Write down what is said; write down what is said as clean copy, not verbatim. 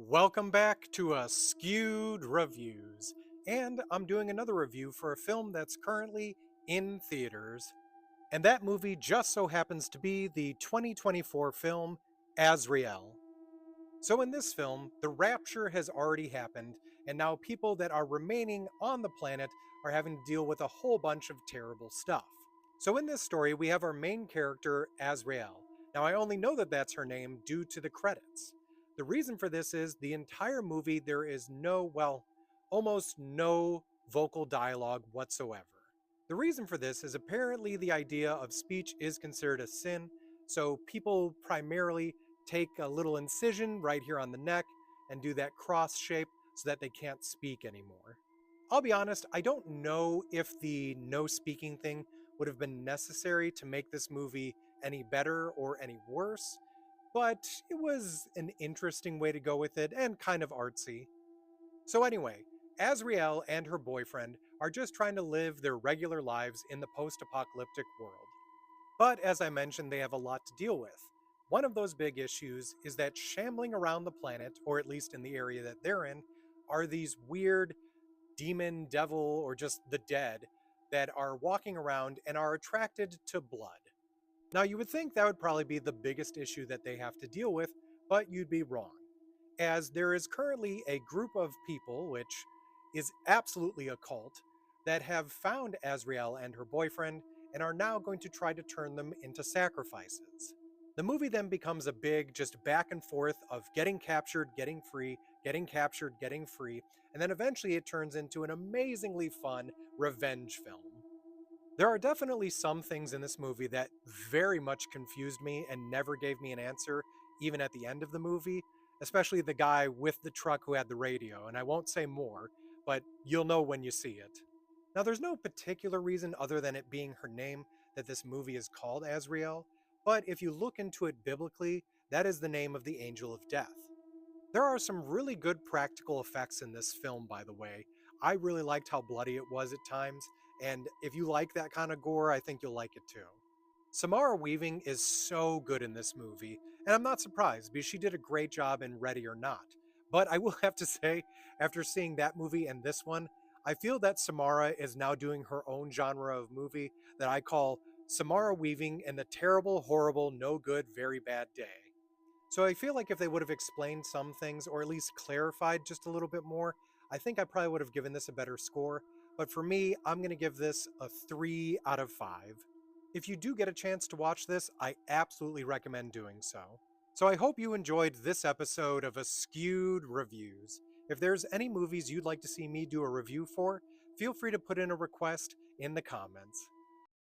Welcome back to Askewed Reviews, and I'm doing another review for a film that's currently in theaters, and that movie just so happens to be the 2024 film Azrael. So in this film, the rapture has already happened, and now people that are remaining on the planet are having to deal with a whole bunch of terrible stuff. So in this story, we have our main character, Azrael. Now I only know that that's her name due to the credits. The reason for this is the entire movie there is almost no vocal dialogue whatsoever. The reason for this is apparently the idea of speech is considered a sin, so people primarily take a little incision right here on the neck and do that cross shape so that they can't speak anymore. I'll be honest, I don't know if the no speaking thing would have been necessary to make this movie any better or any worse, but it was an interesting way to go with it and kind of artsy. So, anyway, Azrael and her boyfriend are just trying to live their regular lives in the post apocalyptic world. But as I mentioned, they have a lot to deal with. One of those big issues is that shambling around the planet, or at least in the area that they're in, are these weird demon, devil, or just the dead that are walking around and are attracted to blood. Now, you would think that would probably be the biggest issue that they have to deal with, but you'd be wrong, as there is currently a group of people, which is absolutely a cult, that have found Azrael and her boyfriend and are now going to try to turn them into sacrifices. The movie then becomes a big just back and forth of getting captured, getting free, getting captured, getting free, and then eventually it turns into an amazingly fun revenge film. There are definitely some things in this movie that very much confused me and never gave me an answer, even at the end of the movie, especially the guy with the truck who had the radio, and I won't say more, but you'll know when you see it. Now, there's no particular reason other than it being her name that this movie is called Azrael, but if you look into it biblically, that is the name of the angel of death. There are some really good practical effects in this film, by the way. I really liked how bloody it was at times, and if you like that kind of gore, I think you'll like it too. Samara Weaving is so good in this movie, and I'm not surprised because she did a great job in Ready or Not. But I will have to say, after seeing that movie and this one, I feel that Samara is now doing her own genre of movie that I call Samara Weaving and the Terrible, Horrible, No Good, Very Bad Day. So I feel like if they would have explained some things or at least clarified just a little bit more, I think I probably would have given this a better score. But for me, I'm going to give this a 3 out of 5. If you do get a chance to watch this, I absolutely recommend doing so. So I hope you enjoyed this episode of Askewed Reviews. If there's any movies you'd like to see me do a review for, feel free to put in a request in the comments.